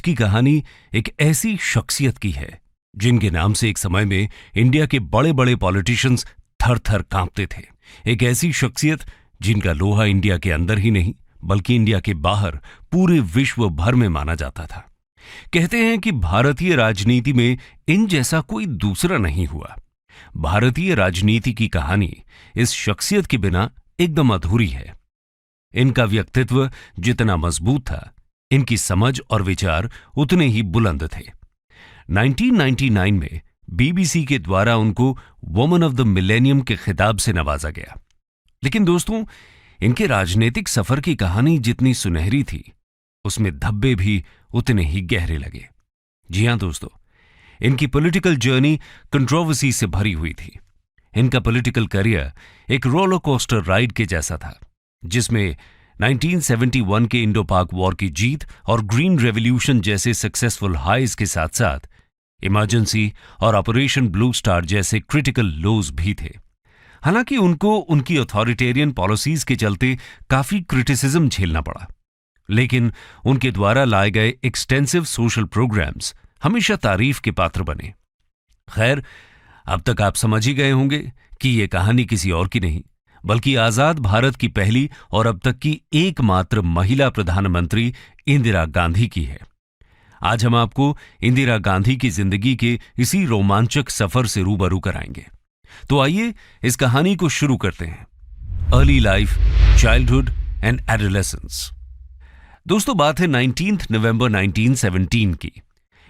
आज की कहानी एक ऐसी शख्सियत की है जिनके नाम से एक समय में इंडिया के बड़े बड़े पॉलिटिशियंस थर थर कांपते थे। एक ऐसी शख्सियत जिनका लोहा इंडिया के अंदर ही नहीं बल्कि इंडिया के बाहर पूरे विश्व भर में माना जाता था। कहते हैं कि भारतीय राजनीति में इन जैसा कोई दूसरा नहीं हुआ। भारतीय राजनीति की कहानी इस शख्सियत के बिना एकदम अधूरी है। इनका व्यक्तित्व जितना मजबूत था, इनकी समझ और विचार उतने ही बुलंद थे। 1999 में बीबीसी के द्वारा उनको वुमन ऑफ द मिलेनियम के खिताब से नवाजा गया। लेकिन दोस्तों, इनके राजनीतिक सफर की कहानी जितनी सुनहरी थी, उसमें धब्बे भी उतने ही गहरे लगे। जी हां दोस्तों, इनकी पॉलिटिकल जर्नी कंट्रोवर्सी से भरी हुई थी। इनका पॉलिटिकल करियर एक रोलर कोस्टर राइड के जैसा था, जिसमें 1971 के इंडो पाक वॉर की जीत और ग्रीन रेवोल्यूशन जैसे सक्सेसफुल हाइज के साथ साथ इमरजेंसी और ऑपरेशन ब्लू स्टार जैसे क्रिटिकल लोज भी थे। हालांकि उनको उनकी अथॉरिटेरियन पॉलिसीज के चलते काफी क्रिटिसिज्म झेलना पड़ा, लेकिन उनके द्वारा लाए गए एक्सटेंसिव सोशल प्रोग्राम्स हमेशा तारीफ के पात्र बने। खैर, अब तक आप समझ ही गए होंगे कि यह कहानी किसी और की नहीं बल्कि आजाद भारत की पहली और अब तक की एकमात्र महिला प्रधानमंत्री इंदिरा गांधी की है। आज हम आपको इंदिरा गांधी की जिंदगी के इसी रोमांचक सफर से रूबरू कराएंगे। तो आइए इस कहानी को शुरू करते हैं। Early life, childhood and adolescence. दोस्तों, बात है 19 नवंबर 1917 की।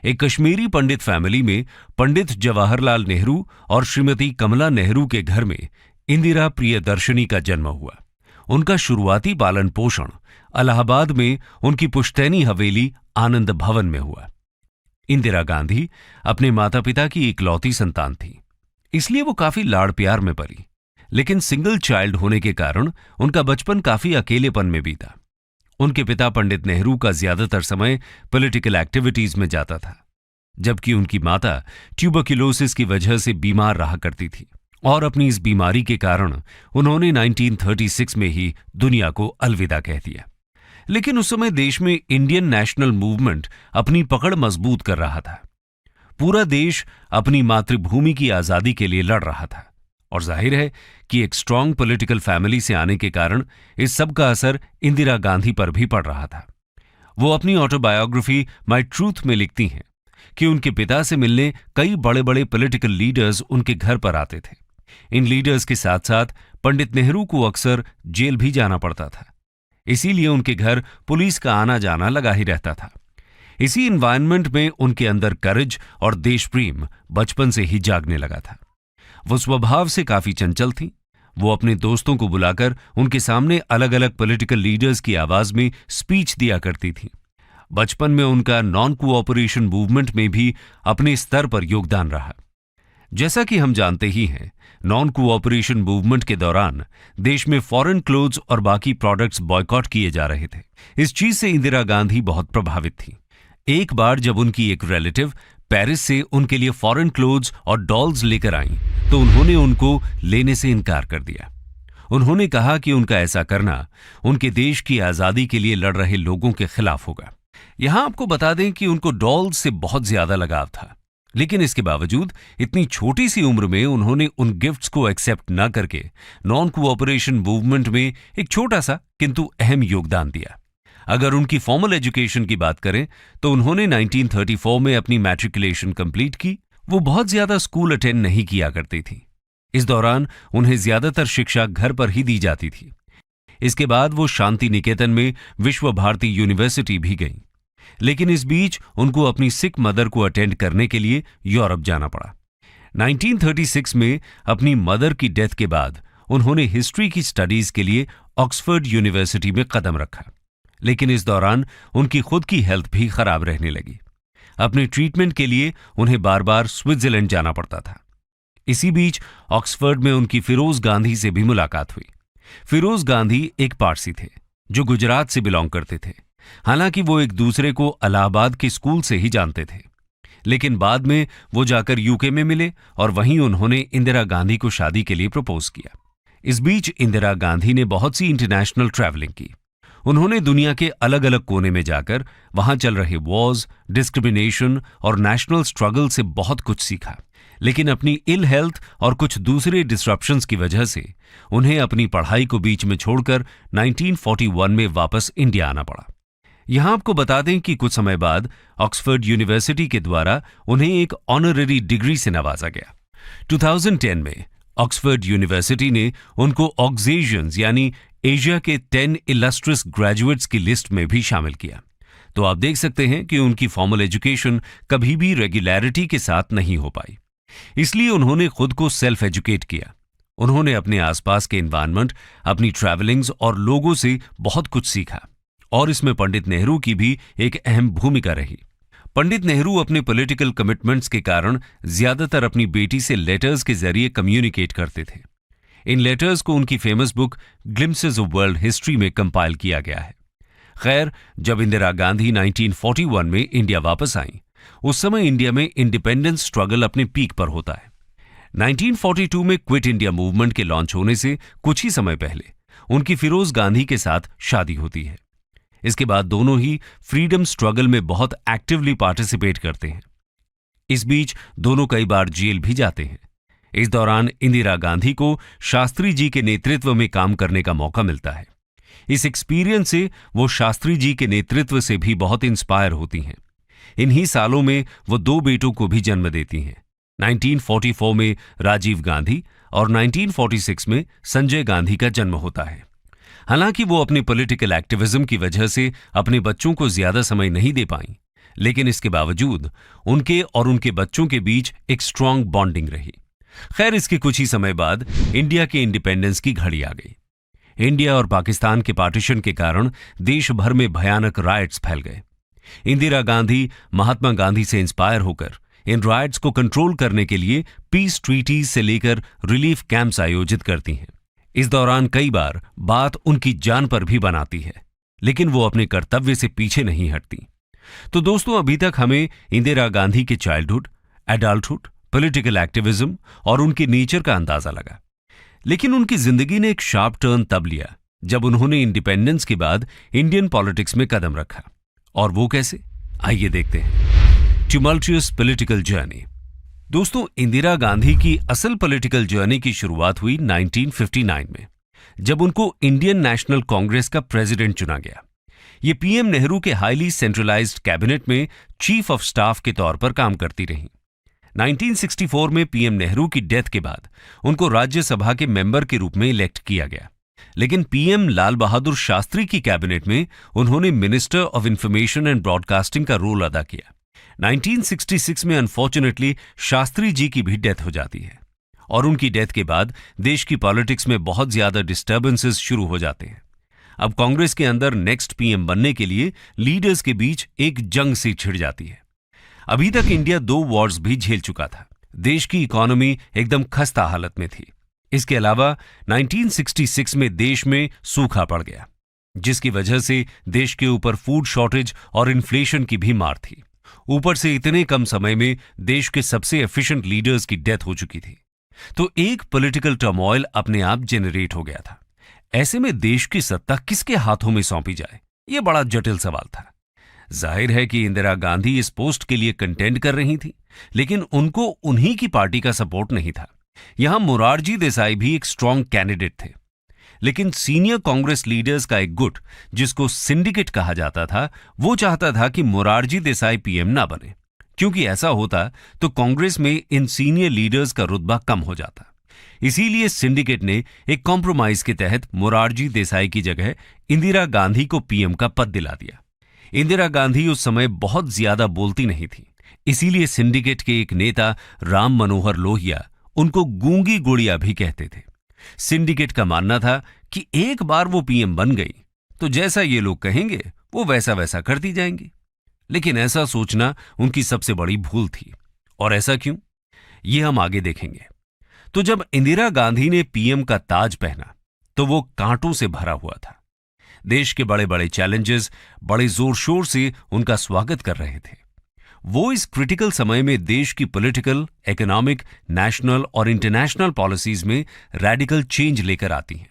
एक कश्मीरी पंडित फैमिली में पंडित जवाहरलाल नेहरू और श्रीमती कमला नेहरू के घर में इंदिरा प्रियदर्शनी का जन्म हुआ। उनका शुरुआती पालन पोषण इलाहाबाद में उनकी पुश्तैनी हवेली आनंद भवन में हुआ। इंदिरा गांधी अपने माता पिता की इकलौती संतान थी, इसलिए वो काफी लाड़ प्यार में पली। लेकिन सिंगल चाइल्ड होने के कारण उनका बचपन काफी अकेलेपन में बीता। उनके पिता पंडित नेहरू का ज्यादातर समय पॉलिटिकल एक्टिविटीज में जाता था, जबकि उनकी माता ट्यूबरक्यूलोसिस की वजह से बीमार रहा करती थी और अपनी इस बीमारी के कारण उन्होंने 1936 में ही दुनिया को अलविदा कह दिया। लेकिन उस समय देश में इंडियन नेशनल मूवमेंट अपनी पकड़ मजबूत कर रहा था। पूरा देश अपनी मातृभूमि की आजादी के लिए लड़ रहा था और जाहिर है कि एक स्ट्रांग पॉलिटिकल फैमिली से आने के कारण इस सब का असर इंदिरा गांधी पर भी पड़ रहा था। वो अपनी ऑटोबायोग्राफी माय ट्रूथ में लिखती हैं कि उनके पिता से मिलने कई बड़े बड़े पॉलिटिकल लीडर्स उनके घर पर आते थे। इन लीडर्स के साथ साथ पंडित नेहरू को अक्सर जेल भी जाना पड़ता था, इसीलिए उनके घर पुलिस का आना जाना लगा ही रहता था। इसी एनवायरनमेंट में उनके अंदर करेज और देश प्रेम बचपन से ही जागने लगा था। वो स्वभाव से काफी चंचल थी। वो अपने दोस्तों को बुलाकर उनके सामने अलग अलग पॉलिटिकल लीडर्स की आवाज में स्पीच दिया करती थी। बचपन में उनका नॉन कोऑपरेशन मूवमेंट में भी अपने स्तर पर योगदान रहा। जैसा कि हम जानते ही हैं, नॉन कोऑपरेशन मूवमेंट के दौरान देश में फॉरेन क्लोथ्स और बाकी प्रोडक्ट्स बॉयकॉट किए जा रहे थे। इस चीज से इंदिरा गांधी बहुत प्रभावित थी। एक बार जब उनकी एक रिलेटिव पेरिस से उनके लिए फॉरेन क्लोथ्स और डॉल्स लेकर आईं, तो उन्होंने उनको लेने से इनकार कर दिया। उन्होंने कहा कि उनका ऐसा करना उनके देश की आजादी के लिए लड़ रहे लोगों के खिलाफ होगा। यहां आपको बता दें कि उनको डॉल्स से बहुत ज्यादा लगाव था, लेकिन इसके बावजूद इतनी छोटी सी उम्र में उन्होंने उन गिफ्ट्स को एक्सेप्ट न करके नॉन कोऑपरेशन मूवमेंट में एक छोटा सा किंतु अहम योगदान दिया। अगर उनकी फॉर्मल एजुकेशन की बात करें तो उन्होंने 1934 में अपनी मैट्रिकुलेशन कंप्लीट की। वो बहुत ज्यादा स्कूल अटेंड नहीं किया करती थी। इस दौरान उन्हें ज्यादातर शिक्षा घर पर ही दी जाती थी। इसके बाद वो शांति निकेतन में विश्व भारती यूनिवर्सिटी भी गईं। लेकिन इस बीच उनको अपनी सिख मदर को अटेंड करने के लिए यूरोप जाना पड़ा। 1936 में अपनी मदर की डेथ के बाद उन्होंने हिस्ट्री की स्टडीज के लिए ऑक्सफोर्ड यूनिवर्सिटी में कदम रखा। लेकिन इस दौरान उनकी खुद की हेल्थ भी खराब रहने लगी। अपने ट्रीटमेंट के लिए उन्हें बार बार स्विट्जरलैंड जाना पड़ता था। इसी बीच ऑक्सफोर्ड में उनकी फिरोज गांधी से भी मुलाकात हुई। फिरोज गांधी एक पारसी थे जो गुजरात से बिलोंग करते थे। हालांकि वो एक दूसरे को इलाहाबाद के स्कूल से ही जानते थे, लेकिन बाद में वो जाकर यूके में मिले और वहीं उन्होंने इंदिरा गांधी को शादी के लिए प्रपोज किया। इस बीच इंदिरा गांधी ने बहुत सी इंटरनेशनल ट्रैवलिंग की। उन्होंने दुनिया के अलग अलग कोने में जाकर वहां चल रहे वॉर्स, डिस्क्रिमिनेशन और नेशनल स्ट्रगल से बहुत कुछ सीखा। लेकिन अपनी इल हेल्थ और कुछ दूसरे डिसरप्शंस की वजह से उन्हें अपनी पढ़ाई को बीच में छोड़कर 1941 में वापस इंडिया आना पड़ा। यहां आपको बता दें कि कुछ समय बाद ऑक्सफोर्ड यूनिवर्सिटी के द्वारा उन्हें एक ऑनररी डिग्री से नवाजा गया। 2010 में ऑक्सफोर्ड यूनिवर्सिटी ने उनको ऑक्सेशियंस यानी एशिया के 10 इलस्ट्रियस ग्रेजुएट्स की लिस्ट में भी शामिल किया। तो आप देख सकते हैं कि उनकी फॉर्मल एजुकेशन कभी भी रेगुलरिटी के साथ नहीं हो पाई, इसलिए उन्होंने खुद को सेल्फ एजुकेट किया। उन्होंने अपने आसपास के एनवायरनमेंट, अपनी ट्रैवलिंग्स और लोगों से बहुत कुछ सीखा, और इसमें पंडित नेहरू की भी एक अहम भूमिका रही। पंडित नेहरू अपने पॉलिटिकल कमिटमेंट्स के कारण ज्यादातर अपनी बेटी से लेटर्स के जरिए कम्युनिकेट करते थे। इन लेटर्स को उनकी famous book glimpses of world history में कंपाइल किया गया है। खैर, जब इंदिरा गांधी 1941 में इंडिया वापस आई, उस समय इंडिया में इंडिपेंडेंस स्ट्रगल अपने पीक पर होता है। 1942 में क्विट इंडिया मूवमेंट के लॉन्च होने से कुछ ही समय पहले उनकी फिरोज गांधी के साथ शादी होती है। इसके बाद दोनों ही फ्रीडम स्ट्रगल में बहुत एक्टिवली पार्टिसिपेट करते हैं। इस बीच दोनों कई बार जेल भी जाते हैं। इस दौरान इंदिरा गांधी को शास्त्री जी के नेतृत्व में काम करने का मौका मिलता है। इस एक्सपीरियंस से वो शास्त्री जी के नेतृत्व से भी बहुत इंस्पायर होती हैं। इन्हीं सालों में वो 2 बेटों को भी जन्म देती हैं। 1944 में राजीव गांधी और 1946 में संजय गांधी का जन्म होता है। हालांकि वो अपने पॉलिटिकल एक्टिविज्म की वजह से अपने बच्चों को ज्यादा समय नहीं दे पाईं, लेकिन इसके बावजूद उनके और उनके बच्चों के बीच एक स्ट्रांग बॉन्डिंग रही। खैर, इसके कुछ ही समय बाद इंडिया के इंडिपेंडेंस की घड़ी आ गई। इंडिया और पाकिस्तान के पार्टीशन के कारण देश भर में भयानक रायट्स फैल गए। इंदिरा गांधी महात्मा गांधी से इंस्पायर होकर इन रायट्स को कंट्रोल करने के लिए पीस ट्रीटीज से लेकर रिलीफ कैंप्स आयोजित करती हैं। इस दौरान कई बार बात उनकी जान पर भी बनाती है, लेकिन वो अपने कर्तव्य से पीछे नहीं हटती। तो दोस्तों, अभी तक हमें इंदिरा गांधी के चाइल्डहुड, एडल्टहुड, पॉलिटिकल एक्टिविज्म और उनके नेचर का अंदाजा लगा। लेकिन उनकी जिंदगी ने एक शार्प टर्न तब लिया जब उन्होंने इंडिपेंडेंस के बाद इंडियन पॉलिटिक्स में कदम रखा। और वो कैसे, आइए देखते हैं। ट्यूमल्टियस पॉलिटिकल जर्नी। दोस्तों, इंदिरा गांधी की असल पॉलिटिकल जर्नी की शुरुआत हुई 1959 में, जब उनको इंडियन नेशनल कांग्रेस का प्रेसिडेंट चुना गया। ये पीएम नेहरू के हाईली सेंट्रलाइज्ड कैबिनेट में चीफ ऑफ स्टाफ के तौर पर काम करती रहीं। 1964 में पीएम नेहरू की डेथ के बाद उनको राज्यसभा के मेंबर के रूप में इलेक्ट किया गया, लेकिन पीएम लाल बहादुर शास्त्री की कैबिनेट में उन्होंने minister of information and broadcasting का रोल अदा किया। 1966 में अनफॉर्चुनेटली शास्त्री जी की भी डेथ हो जाती है, और उनकी डेथ के बाद देश की पॉलिटिक्स में बहुत ज्यादा डिस्टर्बेंसेस शुरू हो जाते हैं। अब कांग्रेस के अंदर नेक्स्ट पीएम बनने के लिए लीडर्स के बीच एक जंग सी छिड़ जाती है। अभी तक इंडिया 2 वॉर्स भी झेल चुका था। देश की इकोनॉमी एकदम खस्ता हालत में थी। इसके अलावा 1966 में देश में सूखा पड़ गया, जिसकी वजह से देश के ऊपर फूड शॉर्टेज और इन्फ्लेशन की भी मार थी। ऊपर से इतने कम समय में देश के सबसे एफिशिएंट लीडर्स की डेथ हो चुकी थी। तो एक पॉलिटिकल टर्मोइल अपने आप जेनरेट हो गया था। ऐसे में देश की सत्ता किसके हाथों में सौंपी जाए, यह बड़ा जटिल सवाल था। जाहिर है कि इंदिरा गांधी इस पोस्ट के लिए कंटेंड कर रही थी, लेकिन उनको उन्हीं की पार्टी का सपोर्ट नहीं था। यहां मोरारजी देसाई भी एक स्ट्रांग कैंडिडेट थे, लेकिन सीनियर कांग्रेस लीडर्स का एक गुट, जिसको सिंडिकेट कहा जाता था, वो चाहता था कि मोरारजी देसाई पीएम ना बने, क्योंकि ऐसा होता तो कांग्रेस में इन सीनियर लीडर्स का रुतबा कम हो जाता। इसीलिए सिंडिकेट ने एक कॉम्प्रोमाइज के तहत मोरारजी देसाई की जगह इंदिरा गांधी को पीएम का पद दिला दिया। इंदिरा गांधी उस समय बहुत ज्यादा बोलती नहीं थी, इसीलिए सिंडिकेट के एक नेता राम मनोहर लोहिया उनको गूंगी गुड़िया भी कहते थे। सिंडिकेट का मानना था कि एक बार वो पीएम बन गई तो जैसा ये लोग कहेंगे वो वैसा वैसा करती जाएंगी। लेकिन ऐसा सोचना उनकी सबसे बड़ी भूल थी। और ऐसा क्यों, ये हम आगे देखेंगे। तो जब इंदिरा गांधी ने पीएम का ताज पहना तो वो कांटों से भरा हुआ था। देश के बड़े बड़े चैलेंजेस बड़े जोर शोर से उनका स्वागत कर रहे थे। वो इस क्रिटिकल समय में देश की पॉलिटिकल, इकोनॉमिक, नेशनल और इंटरनेशनल पॉलिसीज में रेडिकल चेंज लेकर आती हैं।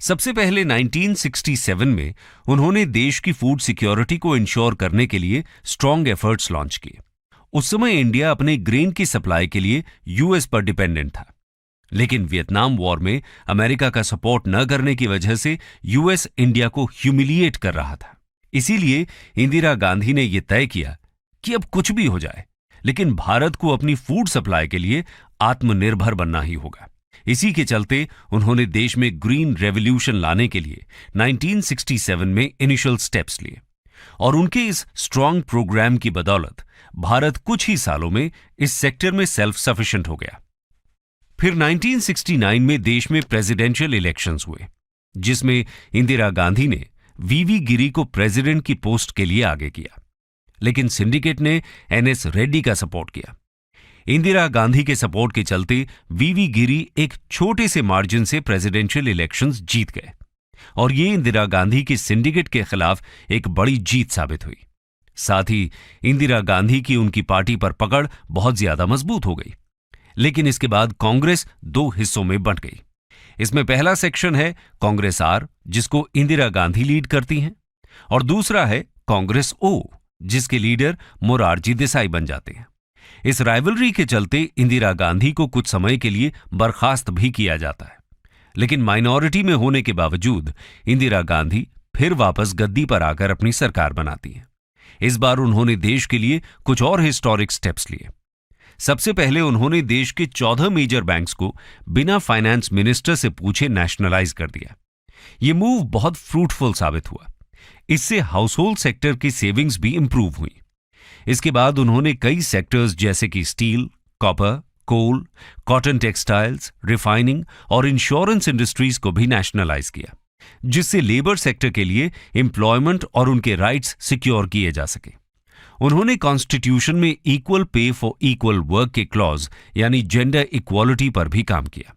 सबसे पहले 1967 में उन्होंने देश की फूड सिक्योरिटी को इंश्योर करने के लिए स्ट्रॉन्ग एफर्ट्स लॉन्च किए। उस समय इंडिया अपने ग्रेन की सप्लाई के लिए यूएस पर डिपेंडेंट था, लेकिन वियतनाम वॉर में अमेरिका का सपोर्ट न करने की वजह से यूएस इंडिया को ह्यूमिलिएट कर रहा था। इसीलिए इंदिरा गांधी ने यह तय किया कि अब कुछ भी हो जाए, लेकिन भारत को अपनी फूड सप्लाई के लिए आत्मनिर्भर बनना ही होगा। इसी के चलते उन्होंने देश में ग्रीन रेवोल्यूशन लाने के लिए 1967 में इनिशियल स्टेप्स लिए और उनके इस स्ट्रॉन्ग प्रोग्राम की बदौलत भारत कुछ ही सालों में इस सेक्टर में सेल्फ सफिशिएंट हो गया। फिर 1969 में देश में प्रेसिडेंशियल इलेक्शंस हुए, जिसमें इंदिरा गांधी ने वीवी गिरी को प्रेसिडेंट की पोस्ट के लिए आगे किया, लेकिन सिंडिकेट ने एनएस रेड्डी का सपोर्ट किया। इंदिरा गांधी के सपोर्ट के चलते वीवी गिरी एक छोटे से मार्जिन से प्रेसिडेंशियल इलेक्शंस जीत गए और ये इंदिरा गांधी की सिंडिकेट के खिलाफ एक बड़ी जीत साबित हुई। साथ ही इंदिरा गांधी की उनकी पार्टी पर पकड़ बहुत ज्यादा मजबूत हो गई। लेकिन इसके बाद कांग्रेस दो हिस्सों में बंट गई। इसमें पहला सेक्शन है कांग्रेस आर, जिसको इंदिरा गांधी लीड करती हैं, और दूसरा है कांग्रेस ओ, जिसके लीडर मोरारजी देसाई बन जाते हैं। इस राइवलरी के चलते इंदिरा गांधी को कुछ समय के लिए बर्खास्त भी किया जाता है, लेकिन माइनॉरिटी में होने के बावजूद इंदिरा गांधी फिर वापस गद्दी पर आकर अपनी सरकार बनाती हैं। इस बार उन्होंने देश के लिए कुछ और हिस्टोरिक स्टेप्स लिए। सबसे पहले उन्होंने देश के 14 मेजर बैंक्स को बिना फाइनेंस मिनिस्टर से पूछे नेशनलाइज कर दिया। यह मूव बहुत फ्रूटफुल साबित हुआ। इससे हाउस होल्ड सेक्टर की सेविंग्स भी इंप्रूव हुई। इसके बाद उन्होंने कई सेक्टर्स जैसे कि स्टील, कॉपर, कोल, कॉटन टेक्सटाइल्स, रिफाइनिंग और इंश्योरेंस इंडस्ट्रीज को भी नेशनलाइज किया, जिससे लेबर सेक्टर के लिए एम्प्लॉयमेंट और उनके राइट्स सिक्योर किए जा सके। उन्होंने कॉन्स्टिट्यूशन में equal pay for equal work के क्लॉज यानी जेंडर इक्वालिटी पर भी काम किया।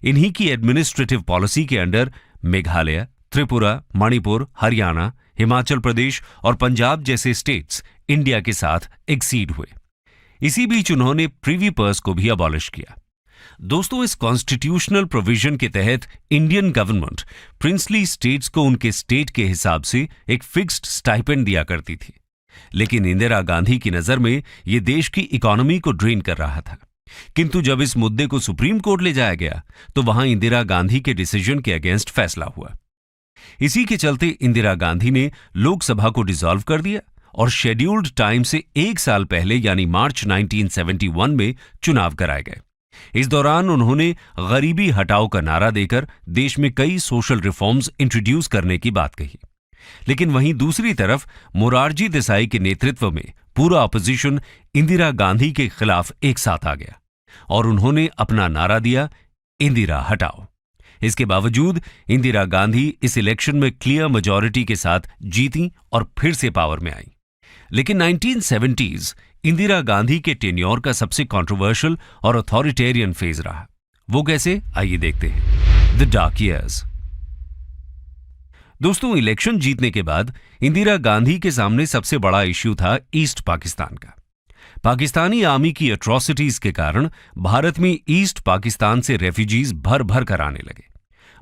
इन्हीं की एडमिनिस्ट्रेटिव पॉलिसी के अंडर मेघालय, त्रिपुरा, मणिपुर, हरियाणा, हिमाचल प्रदेश और पंजाब जैसे स्टेट्स इंडिया के साथ एक्सीड हुए। इसी बीच उन्होंने प्रिवी पर्स को भी अबॉलिश किया। दोस्तों, इस कॉन्स्टिट्यूशनल प्रोविजन के तहत इंडियन गवर्नमेंट प्रिंसली स्टेट्स को उनके स्टेट के हिसाब से एक फिक्स्ड स्टाइपेंड दिया करती थी, लेकिन इंदिरा गांधी की नजर में यह देश की इकोनॉमी को ड्रेन कर रहा था। किंतु जब इस मुद्दे को सुप्रीम कोर्ट ले जाया गया तो वहां इंदिरा गांधी के डिसीजन के अगेंस्ट फैसला हुआ। इसी के चलते इंदिरा गांधी ने लोकसभा को डिसॉल्व कर दिया और शेड्यूल्ड टाइम से एक साल पहले यानी मार्च 1971 में चुनाव कराए गए। इस दौरान उन्होंने गरीबी हटाओ का नारा देकर देश में कई सोशल रिफॉर्म्स इंट्रोड्यूस करने की बात कही। लेकिन वहीं दूसरी तरफ मोरारजी देसाई के नेतृत्व में पूरा अपोजिशन इंदिरा गांधी के खिलाफ एक साथ आ गया और उन्होंने अपना नारा दिया, इंदिरा हटाओ। इसके बावजूद इंदिरा गांधी इस इलेक्शन में क्लियर मेजॉरिटी के साथ जीती और फिर से पावर में आई। लेकिन 1970s इंदिरा गांधी के टेन्योर का सबसे कंट्रोवर्शियल और अथॉरिटेरियन फेज रहा। वो कैसे, आइए देखते हैं। The dark years. दोस्तों, इलेक्शन जीतने के बाद इंदिरा गांधी के सामने सबसे बड़ा इश्यू था ईस्ट पाकिस्तान का। पाकिस्तानी आर्मी की एट्रॉसिटीज के कारण भारत में ईस्ट पाकिस्तान से रेफ्यूजीज भर भर कर आने लगे।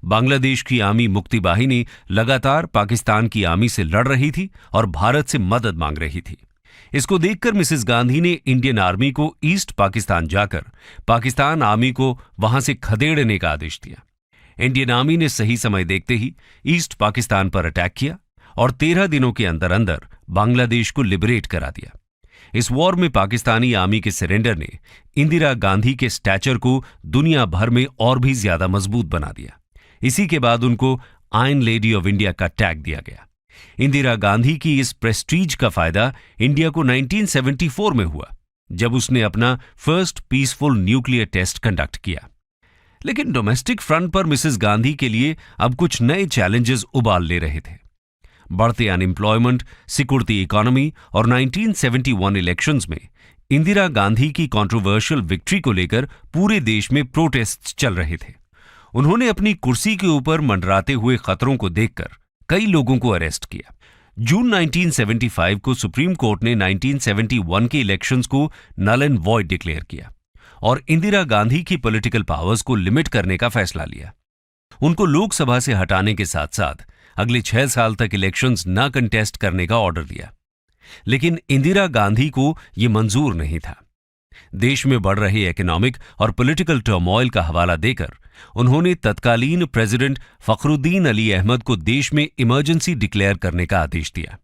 बांग्लादेश की आर्मी मुक्ति बाहिनी लगातार पाकिस्तान की आर्मी से लड़ रही थी और भारत से मदद मांग रही थी। इसको देखकर मिसेस गांधी ने इंडियन आर्मी को ईस्ट पाकिस्तान जाकर पाकिस्तान आर्मी को वहां से खदेड़ने का आदेश दिया। इंडियन आर्मी ने सही समय देखते ही ईस्ट पाकिस्तान पर अटैक किया और 13 दिनों के अंदर अंदर बांग्लादेश को लिबरेट करा दिया। इस वॉर में पाकिस्तानी आर्मी के सरेंडर ने इंदिरा गांधी के स्टैचर को दुनिया भर में और भी ज्यादा मजबूत बना दिया। इसी के बाद उनको आयरन लेडी ऑफ इंडिया का टैग दिया गया। इंदिरा गांधी की इस प्रेस्टीज का फायदा इंडिया को 1974 में हुआ, जब उसने अपना first peaceful nuclear test conduct किया। लेकिन डोमेस्टिक फ्रंट पर मिसेस गांधी के लिए अब कुछ नए चैलेंजेस उबाल ले रहे थे। बढ़ते अनएम्प्लॉयमेंट, सिकुड़ती इकोनॉमी और 1971 इलेक्शंस में इंदिरा गांधी की कंट्रोवर्शियल विक्ट्री को लेकर पूरे देश में प्रोटेस्ट चल रहे थे। उन्होंने अपनी कुर्सी के ऊपर मंडराते हुए खतरों को देखकर कई लोगों को अरेस्ट किया। जून 1975 को सुप्रीम कोर्ट ने 1971 के इलेक्शंस को नल एंड वॉइड डिक्लेयर किया और इंदिरा गांधी की पॉलिटिकल पावर्स को लिमिट करने का फैसला लिया। उनको लोकसभा से हटाने के साथ साथ अगले 6 साल तक इलेक्शंस न कंटेस्ट करने का ऑर्डर दिया। लेकिन इंदिरा गांधी को यह मंजूर नहीं था। देश में बढ़ रहे इकोनॉमिक और पॉलिटिकल टर्मोइल का हवाला देकर उन्होंने तत्कालीन प्रेसिडेंट फखरुद्दीन अली अहमद को देश में इमरजेंसी डिक्लेयर करने का आदेश दिया।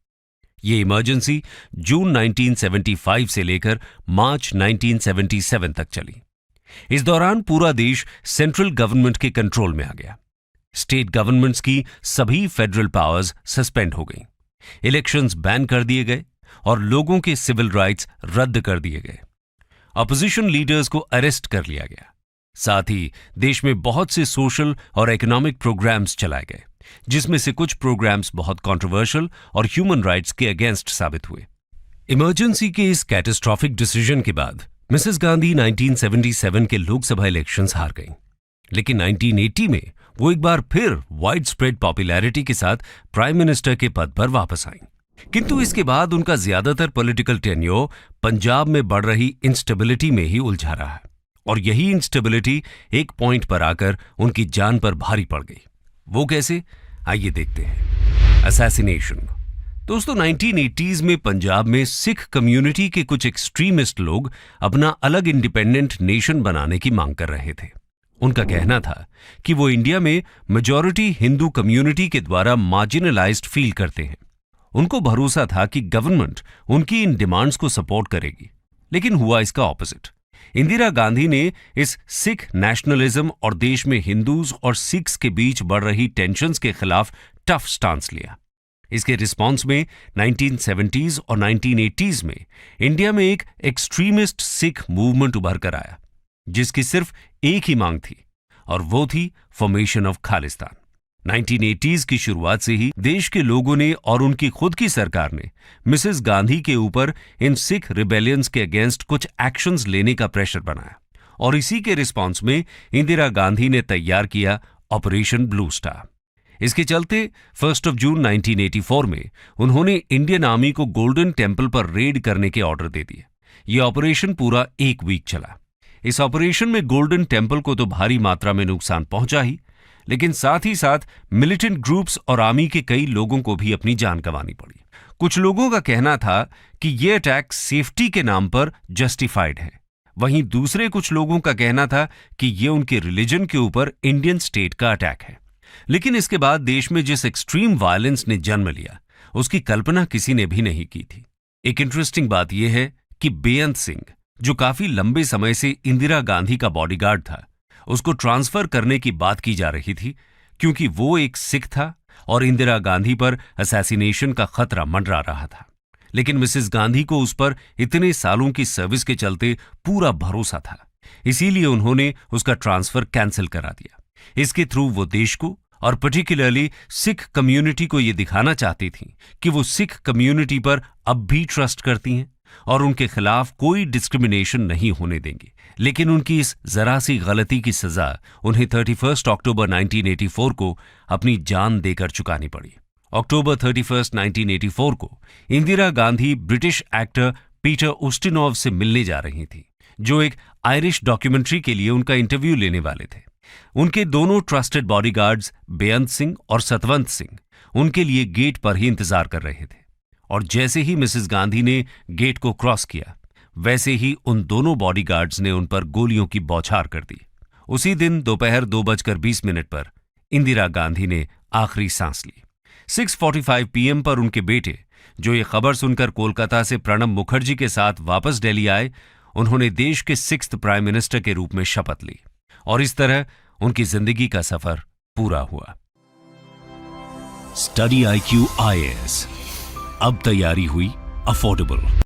ये इमरजेंसी जून 1975 से लेकर मार्च 1977 तक चली। इस दौरान पूरा देश सेंट्रल गवर्नमेंट के कंट्रोल में आ गया। स्टेट गवर्नमेंट्स की सभी फेडरल पावर्स सस्पेंड हो गईं, इलेक्शंस बैन कर दिए गए और लोगों के सिविल राइट्स रद्द कर दिए गए। अपोजिशन लीडर्स को अरेस्ट कर लिया गया। साथ ही देश में बहुत से सोशल और इकोनॉमिक प्रोग्राम्स चलाए गए, जिसमें से कुछ प्रोग्राम्स बहुत कंट्रोवर्शियल और ह्यूमन राइट्स के अगेंस्ट साबित हुए। इमरजेंसी के इस कैटास्ट्रोफिक डिसीजन के बाद मिसेस गांधी 1977 के लोकसभा इलेक्शंस हार गईं। लेकिन 1980 में वो एक बार फिर वाइड स्प्रेड पॉपुलैरिटी के साथ प्राइम मिनिस्टर के पद पर वापस आईं। किंतु इसके बाद उनका ज्यादातर पॉलिटिकल टेन्योर पंजाब में बढ़ रही इंस्टेबिलिटी में ही उलझा रहा है और यही इंस्टेबिलिटी एक पॉइंट पर आकर उनकी जान पर भारी पड़ गई। वो कैसे, आइए देखते हैं। असैसिनेशन। दोस्तों, 1980s में पंजाब में सिख कम्युनिटी के कुछ एक्सट्रीमिस्ट लोग अपना अलग इंडिपेंडेंट नेशन बनाने की मांग कर रहे थे। उनका कहना था कि वो इंडिया में मेजॉरिटी हिंदू कम्युनिटी के द्वारा मार्जिनलाइज्ड फील करते हैं। उनको भरोसा था कि गवर्नमेंट उनकी इन डिमांड्स को सपोर्ट करेगी, लेकिन हुआ इसका ऑपोजिट। इंदिरा गांधी ने इस सिख नेशनलिज्म और देश में हिंदूज और सिख्स के बीच बढ़ रही टेंशन्स के खिलाफ टफ स्टांस लिया। इसके रिस्पॉन्स में 1970s और 1980s में इंडिया में एक एक्सट्रीमिस्ट सिख मूवमेंट उभर कर आया, जिसकी सिर्फ एक ही मांग थी और वो थी फॉर्मेशन ऑफ खालिस्तान। 1980s की शुरुआत से ही देश के लोगों ने और उनकी खुद की सरकार ने मिसेस गांधी के ऊपर इन सिख रिबेलियंस के अगेंस्ट कुछ एक्शंस लेने का प्रेशर बनाया और इसी के रिस्पॉन्स में इंदिरा गांधी ने तैयार किया ऑपरेशन ब्लू स्टार। इसके चलते 1 जून 1984 में उन्होंने इंडियन आर्मी को गोल्डन टेम्पल पर रेड करने के ऑर्डर दे दिए। यह ऑपरेशन पूरा 1 वीक चला। इस ऑपरेशन में गोल्डन टेम्पल को तो भारी मात्रा में नुकसान पहुंचा ही, लेकिन साथ ही साथ मिलिटेंट ग्रुप्स और आर्मी के कई लोगों को भी अपनी जान गंवानी पड़ी। कुछ लोगों का कहना था कि यह अटैक सेफ्टी के नाम पर जस्टिफाइड है, वहीं दूसरे कुछ लोगों का कहना था कि यह उनके रिलीजन के ऊपर इंडियन स्टेट का अटैक है। लेकिन इसके बाद देश में जिस एक्सट्रीम वायलेंस ने जन्म लिया, उसकी कल्पना किसी ने भी नहीं की थी। एक इंटरेस्टिंग बात यह है कि बेअंत सिंह, जो काफी लंबे समय से इंदिरा गांधी का बॉडीगार्ड था, उसको ट्रांसफर करने की बात की जा रही थी, क्योंकि वो एक सिख था और इंदिरा गांधी पर असैसिनेशन का खतरा मंडरा रहा था। लेकिन मिसेस गांधी को उस पर इतने सालों की सर्विस के चलते पूरा भरोसा था, इसीलिए उन्होंने उसका ट्रांसफर कैंसिल करा दिया। इसके थ्रू वो देश को और पर्टिकुलरली सिख कम्युनिटी को ये दिखाना चाहती थी कि वो सिख कम्युनिटी पर अब भी ट्रस्ट करती हैं और उनके खिलाफ कोई डिस्क्रिमिनेशन नहीं होने देंगी। लेकिन उनकी इस जरा सी गलती की सजा उन्हें 31 अक्टूबर 1984 को अपनी जान देकर चुकानी पड़ी। अक्टूबर 31, 1984 को Indira Gandhi British actor Peter Ustinov से मिलने जा रही थी, जो एक आयरिश डॉक्यूमेंट्री के लिए उनका इंटरव्यू लेने वाले थे। उनके दोनों ट्रस्टेड बॉडीगार्ड्स बेअंत सिंह और सतवंत सिंह उनके लिए गेट पर ही इंतजार कर रहे थे और जैसे ही मिसेस गांधी ने गेट को क्रॉस किया, वैसे ही उन दोनों बॉडीगार्ड्स ने उन पर गोलियों की बौछार कर दी। उसी दिन दोपहर 2:20 पर इंदिरा गांधी ने आखिरी सांस ली। 6:45 PM पर उनके बेटे, जो ये खबर सुनकर कोलकाता से प्रणब मुखर्जी के साथ वापस दिल्ली आए, उन्होंने देश के 6th प्राइम मिनिस्टर के रूप में शपथ ली और इस तरह उनकी जिंदगी का सफर पूरा हुआ। स्टडी IQ IAS, अब तैयारी हुई अफोर्डेबल।